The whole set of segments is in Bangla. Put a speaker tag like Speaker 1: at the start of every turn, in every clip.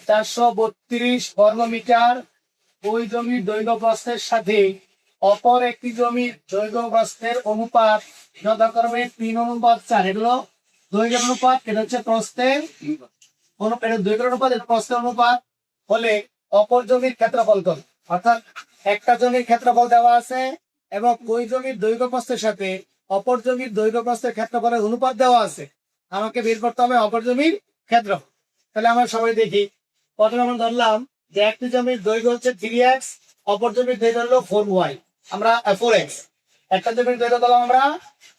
Speaker 1: 432 বর্গমিটার ওই জমির দৈর্ঘ্য প্রস্থের সাথে অপর একটি জমির দৈর্ঘ্য প্রস্থের অনুপাত যথাক্রমে 3:4। এগুলো দৈর্ঘ্যের অনুপাত, এটা হচ্ছে প্রস্থের এটা দৈর্ঘ্যের অনুপাত, এটা প্রস্থের অনুপাত হলে অপর জমির ক্ষেত্রফল কত। অর্থাৎ একটা জমির ক্ষেত্রফল দেওয়া আছে এবং ওই জমির দৈর্ঘ্য প্রস্থের সাথে অপর জমির দৈর্ঘ্য প্রস্থের ক্ষেত্রফলের অনুপাত দেওয়া আছে। আমাকে বের করতে হবে অপর জমির ক্ষেত্রফল। তাহলে আমরা সবাই দেখি। প্রথমে আমরা ধরলাম যে একটি জমির দৈর্ঘ্য হচ্ছে 3x, অপর জমির দৈর্ঘ্য হলো 4y, আমরা 4x। একটা জমির দৈর্ঘ্য দিলাম আমরা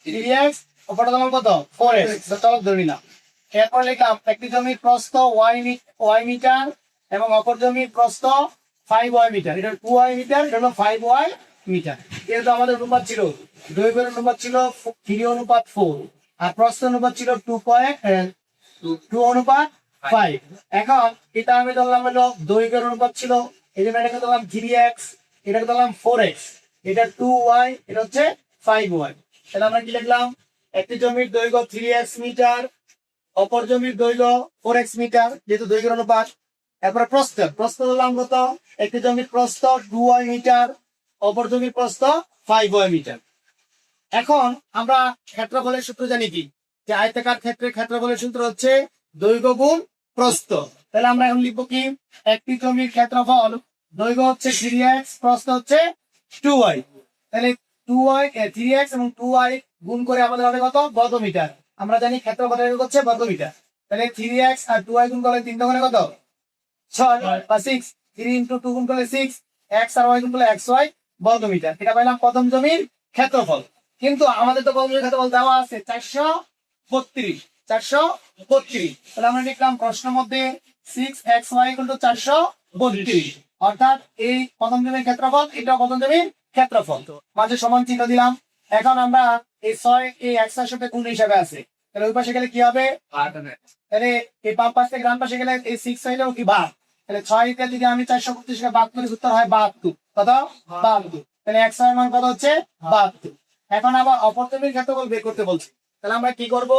Speaker 1: 3x, অপরটা দিলাম কত 4x। চলো ধরে নিলাম। এরপর লিখলাম একটি জমির প্রস্থ y মিটার এবং অপর জমির প্রস্থ 5y মিটার। এটা 2y মিটার, এটা হলো 5y মিটার। যেহেতু আমাদের অনুপাত ছিল, দৈর্ঘ্যের অনুপাত ছিল 3:4 আর প্রস্থের অনুপাত ছিল 2:5। এখন এটা আমি ধরলাম হলো দৈর্ঘ্যের অনুপাত ছিল, এই জন্য এটাকে ধরলাম 3x, এটাকে ধরলাম 4x, এটা 2y, এটা হচ্ছে 5y। তাহলে আমরা কি লিখলাম? একটি জমির দৈর্ঘ্য 3x মিটার, অপর জমির দৈর্ঘ্য 4x মিটার, যেহেতু দৈর্ঘ্যের অনুপাত। এরপরে প্রস্থ ধরলাম কত? একটি জমির প্রস্থ 2y মিটার, অপর জমির প্রস্থ 5y মিটার। এখন আমরা ক্ষেত্রফলের সূত্র জানি কি, যে আয়তাকার ক্ষেত্রে ক্ষেত্রফলের সূত্র হচ্ছে দৈর্ঘ্য গুণ প্রস্থ। তাহলে আমরা এখন লিখবো কি, একটি জমির ক্ষেত্রফল দৈর্ঘ্য হচ্ছে 3x, প্রস্থ হচ্ছে 2y। তাহলে 3x এবং 2y গুণ করে আমাদের হবে কত? বর্গমিটার। আমরা জানি ক্ষেত্রফলের একক হচ্ছে বর্গমিটার। তাহলে 3x আর 2y গুণ করলে 3 গুণে কত? 6 বা 6। 3 × 2 গুণ করলে 6, x আর y গুণ করলে xy বর্গমিটার। এটা পাইলাম প্রথম জমির ক্ষেত্রফল। কিন্তু আমাদের তো প্রথম জমির ক্ষেত্রফল দেওয়া আছে 432। তাহলে আমরা লিখলাম প্রশ্নের মধ্যে 6xy = 432। অর্থাৎ এই প্রথম জমির ক্ষেত্রফল, এটা প্রথম জমির ক্ষেত্রফল। মাঝে সমান চিহ্ন দিলাম। এখন আমরা এই 6 এই x এর সাথে গুণ হিসাবে আছে, তাহলে ওই পাশে গেলে কি হবে? তাহলে এই বাম পাশ থেকে ডান পাশে গেলে এই 6 হইলেও কি ভাগ। তাহলে 6 কে যদি আমি 432 কে ভাগ করি উত্তর হয় 72। কত? 72। তাহলে x এর মান কত হচ্ছে? 72। এখন আবার অপর জমির ক্ষেত্রফল বের করতে বলছি। তাহলে আমরা কি করব?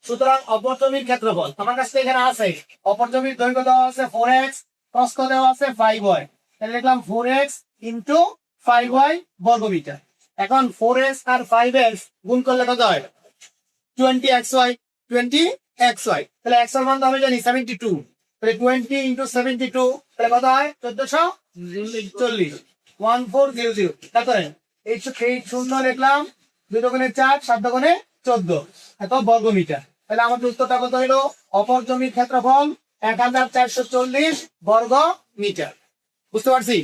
Speaker 1: সুতরাং অপর জমির ক্ষেত্রফল আমার কাছে এখানে আছে। অপর জমির দৈর্ঘ্য দেওয়া আছে 4x, প্রস্থ দেওয়া আছে 5y। তাহলে লিখলাম 4x × 5y বর্গমিটার। এখন 4x আর 5x গুণ করলে কত হয়? 20xy। তাহলে x এর মান তো আমি জানি 72। তাহলে 20 × 72 তাহলে কত হয়? 1440। 1400। তারপরে এই 0 লিখলাম, 2 × 4, 7 × 14, এত বর্গমিটার। তাহলে আমাদের উত্তরটা কত হলো? অপর জমির ক্ষেত্রফল 1440 বর্গ মিটার। বুঝতে পারছি?